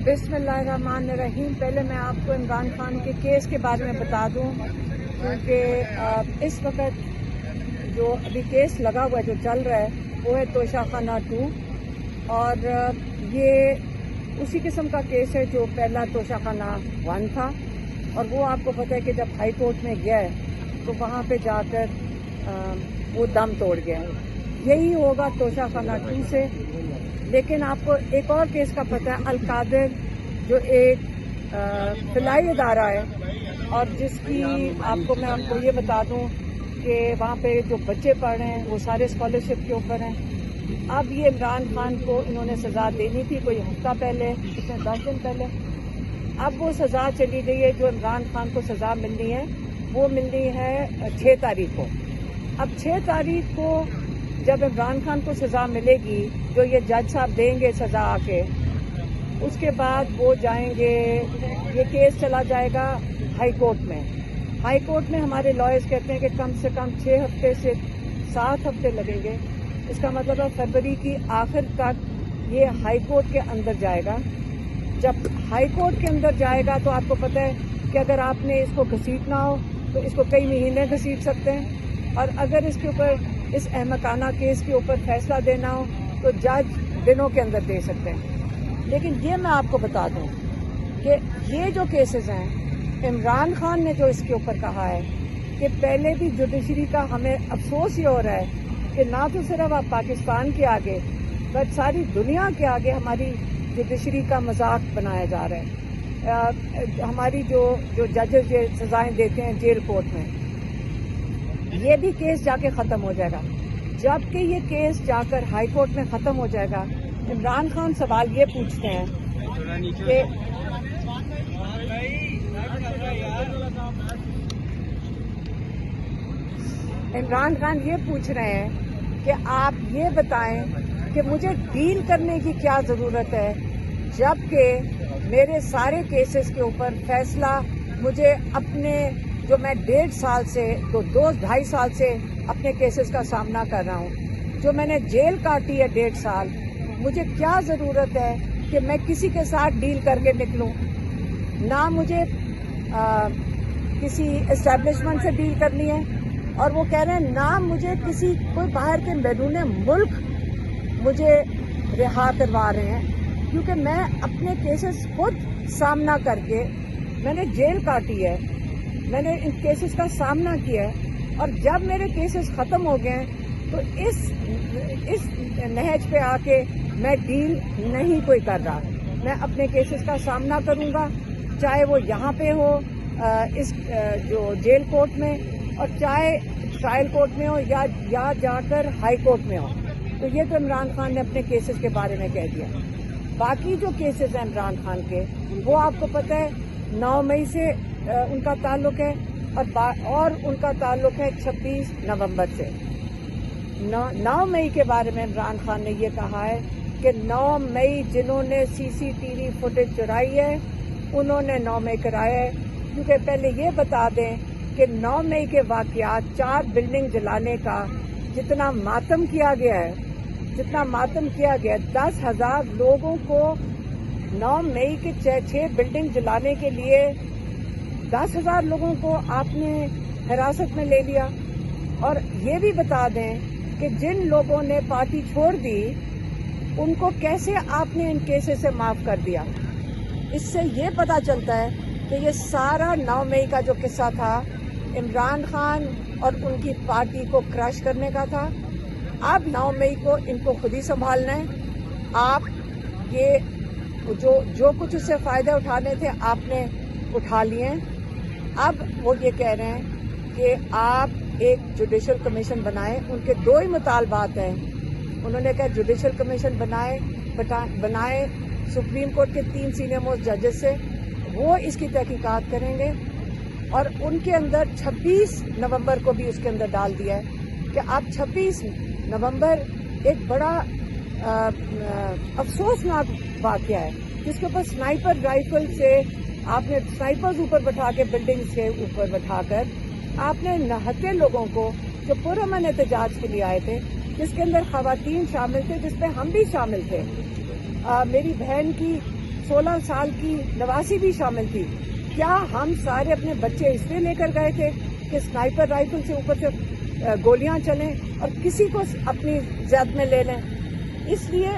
बिस्मिल्लाहिर्रहमानिर्रहीम। पहले मैं आपको इमरान खान के केस के बारे में बता दूं, क्योंकि इस वक्त जो अभी केस लगा हुआ है, जो चल रहा है, वो है तोशाखाना 2, और ये उसी किस्म का केस है जो पहला तोशाखाना 1 था। और वो आपको पता है कि जब हाई कोर्ट में गया है तो वहाँ पे जाकर वो दम तोड़ गया है। यही होगा तोशाखाना 2 से। लेकिन आपको एक और केस का पता है, अल-कादिर, जो एक फिलाई इदारा है, और जिसकी मैं आपको ये बता दूं कि वहाँ पे जो बच्चे पढ़ रहे हैं वो सारे स्कॉलरशिप के ऊपर हैं। अब ये इमरान खान को इन्होंने सज़ा देनी थी कोई हफ्ता पहले, कितने 10 दिन पहले। अब वो सज़ा चली गई है। जो इमरान खान को सज़ा मिलनी है वो मिलनी है 6 तारीख को। अब 6 तारीख को जब इमरान खान को सज़ा मिलेगी, जो ये जज साहब देंगे सज़ा आके, उसके बाद वो जाएंगे, ये केस चला जाएगा हाई कोर्ट में। हाई कोर्ट में हमारे लॉयर्स कहते हैं कि कम से कम 6 हफ्ते से 7 हफ्ते लगेंगे। इसका मतलब है फरवरी की आखिर तक ये हाई कोर्ट के अंदर जाएगा। जब हाई कोर्ट के अंदर जाएगा तो आपको पता है कि अगर आपने इसको घसीटना हो तो इसको कई महीने घसीट सकते हैं, और अगर इसके ऊपर, इस अहमकाना केस के ऊपर फैसला देना हो तो जज दिनों के अंदर दे सकते हैं। लेकिन ये मैं आपको बता दूं कि ये जो केसेस हैं, इमरान खान ने जो इसके ऊपर कहा है कि पहले भी जुडिशरी का हमें अफसोस ये हो रहा है कि ना तो सिर्फ आप पाकिस्तान के आगे बट सारी दुनिया के आगे हमारी जुडिशरी का मजाक बनाया जा रहा है। हमारी जो जजेस ये सजाएं देते हैं जेल कोर्ट में, ये भी केस जाके खत्म हो जाएगा। जबकि ये केस जाकर हाई कोर्ट में खत्म हो जाएगा, इमरान खान सवाल ये पूछते हैं कि इमरान खान ये पूछ रहे हैं कि आप ये बताएं कि मुझे डील करने की क्या जरूरत है, जबकि मेरे सारे केसेस के ऊपर फैसला मुझे अपने, जो मैं 1.5 साल से 2-2.5 साल से अपने केसेस का सामना कर रहा हूँ, जो मैंने जेल काटी है 1.5 साल, मुझे क्या ज़रूरत है कि मैं किसी के साथ डील करके निकलूँ। ना मुझे किसी एस्टेब्लिशमेंट से डील करनी है, और वो कह रहे हैं ना मुझे कोई बाहर के बैरून मुल्क मुझे रिहा करवा रहे हैं, क्योंकि मैं अपने केसेस खुद सामना करके, मैंने जेल काटी है, मैंने इन केसेस का सामना किया है, और जब मेरे केसेस खत्म हो गए तो इस नहज पे आके मैं डील नहीं कोई कर रहा। मैं अपने केसेस का सामना करूंगा, चाहे वो यहाँ पे हो इस जो जेल कोर्ट में, और चाहे ट्रायल कोर्ट में हो, या जाकर हाई कोर्ट में हो। तो ये तो इमरान खान ने अपने केसेस के बारे में कह दिया। बाकी जो केसेस हैं इमरान खान के, वो आपको पता है 9 मई से उनका ताल्लुक है, और उनका ताल्लुक है 26 नवंबर से। 9 मई के बारे में इमरान खान ने ये कहा है कि 9 मई जिन्होंने CCTV फुटेज चुराई है उन्होंने 9 मई कराया है। क्योंकि पहले ये बता दें कि 9 मई के वाक़यात, 4 बिल्डिंग जलाने का जितना मातम किया गया है, 10,000 लोगों को 9 मई के 6 बिल्डिंग जलाने के लिए 10,000 लोगों को आपने हिरासत में ले लिया। और ये भी बता दें कि जिन लोगों ने पार्टी छोड़ दी उनको कैसे आपने इन केसेस से माफ कर दिया। इससे ये पता चलता है कि ये सारा 9 मई का जो किस्सा था, इमरान खान और उनकी पार्टी को क्रश करने का था। अब 9 मई को इनको खुद ही संभालना है। आप ये जो कुछ उससे फायदे उठाने थे आपने उठा लिए। अब वो ये कह रहे हैं कि आप एक जुडिशल कमीशन बनाएं। उनके 2 ही मुतालबात हैं। उन्होंने कहा जुडिशल कमीशन बनाए सुप्रीम कोर्ट के 3 सीनियर मोस्ट जजेस से, वो इसकी तहकीकात करेंगे। और उनके अंदर 26 नवंबर को भी उसके अंदर डाल दिया है कि आप 26 नवंबर एक बड़ा अफसोसनाक वाक़या है, जिसके ऊपर स्नाइपर राइफल से आपने स्नाइपर्स ऊपर बैठा के, बिल्डिंग्स के ऊपर बैठाकर आपने 69 लोगों को जो पुरअमन एहतजाज के लिए आए थे, जिसके अंदर खवातीन शामिल थे, जिसमें हम भी शामिल थे, मेरी बहन की 16 سال کی نواسی بھی شامل تھی. کیا ہم سارے اپنے بچے اس لیے لے کر گئے تھے کہ سنائپر رائفل سے اوپر سے گولیاں چلیں اور کسی کو اپنی زد میں لے لیں؟ اس لیے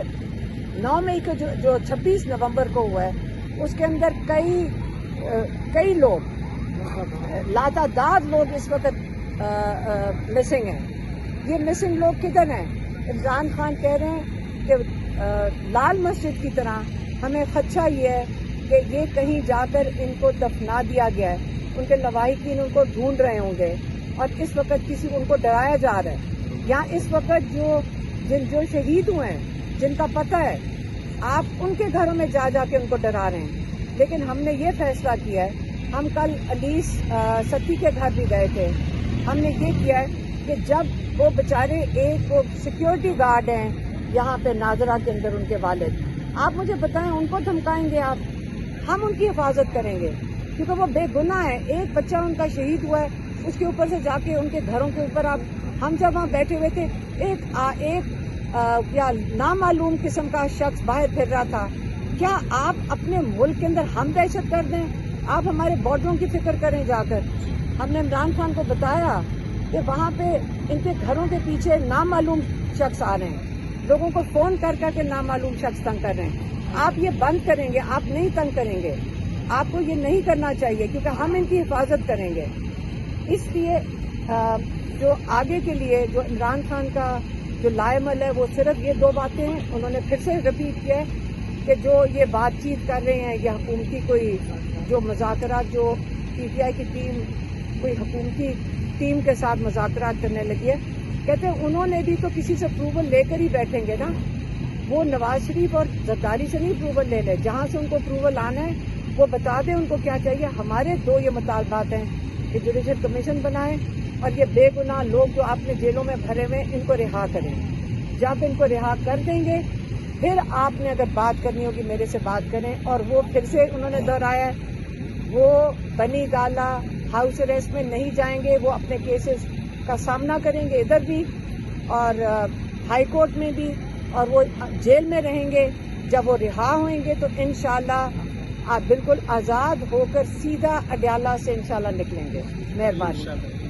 9 مئی کو جو 26 نومبر کو ہوا ہے اس کے اندر کئی لوگ لاتعداد لوگ اس وقت مسنگ ہیں. یہ مسنگ لوگ کدھر ہیں؟ عمران خان کہہ رہے ہیں کہ لال مسجد کی طرح ہمیں خدشہ یہ ہے کہ یہ کہیں جا کر ان کو دفنا دیا گیا ہے. ان کے لواحقین ان کو ڈھونڈ رہے ہوں گے اور اس وقت ان کو ڈرایا جا رہا ہے. یہاں اس وقت جو شہید ہوئے ہیں جن کا پتہ ہے آپ ان کے گھروں میں جا کے ان کو ڈرا رہے ہیں. لیکن ہم نے یہ فیصلہ کیا ہے، ہم کل علیس ستی کے گھر بھی گئے تھے. ہم نے یہ کیا ہے کہ جب وہ بیچارے ایک سیکیورٹی گارڈ ہیں یہاں پہ ناظرہ کے اندر، ان کے والد، آپ مجھے بتائیں ان کو دھمکائیں گے آپ؟ ہم ان کی حفاظت کریں گے کیونکہ وہ بے گناہ ہے. ایک بچہ ان کا شہید ہوا ہے، اس کے اوپر سے جا کے ان کے گھروں کے اوپر ہم جب وہاں بیٹھے ہوئے تھے ایک یا نامعلوم قسم کا شخص باہر پھر رہا تھا. کیا آپ اپنے ملک کے اندر ہم دہشت گرد ہیں؟ آپ ہمارے بارڈروں کی فکر کریں جا کر. ہم نے عمران خان کو بتایا کہ وہاں پہ ان کے گھروں کے پیچھے نامعلوم شخص آ رہے ہیں، لوگوں کو فون کر کے نامعلوم شخص تنگ کر رہے ہیں. آپ یہ بند کریں گے، آپ نہیں تنگ کریں گے. آپ کو یہ نہیں کرنا چاہیے کیونکہ ہم ان کی حفاظت کریں گے. اس لیے جو آگے کے لیے جو عمران خان کا جو لائعمل ہے وہ صرف یہ 2 باتیں ہیں. انہوں نے پھر سے رپیٹ کیا ہے کہ جو یہ بات چیت کر رہے ہیں، یہ حکومتی کوئی جو مذاکرات، جو پی ٹی آئی کی ٹیم کوئی حکومتی ٹیم کے ساتھ مذاکرات کرنے لگی ہے. کہتے ہیں انہوں نے بھی تو کسی سے اپروول لے کر ہی بیٹھیں گے نا. وہ نواز شریف اور زرداری سے نہیں اپروول لے لے، جہاں سے ان کو اپروول آنا ہے وہ بتا دیں ان کو کیا چاہیے. ہمارے 2 یہ مطالبات ہیں کہ جوڈیشل کمیشن بنائیں اور یہ بے گناہ لوگ جو اپنے جیلوں میں بھرے ہوئے ان کو رہا کریں. جب ان کو رہا کر دیں گے پھر آپ نے اگر بات کرنی ہوگی میرے سے بات کریں. اور وہ پھر سے انہوں نے دہرایا ہے وہ بنی گالا ہاؤس اریسٹ میں نہیں جائیں گے، وہ اپنے کیسز کا سامنا کریں گے ادھر بھی اور ہائی کورٹ میں بھی، اور وہ جیل میں رہیں گے. جب وہ رہا ہوئیں گے تو انشاءاللہ آپ بالکل آزاد ہو کر سیدھا اڈیالہ سے انشاءاللہ نکلیں گے. مہربانی.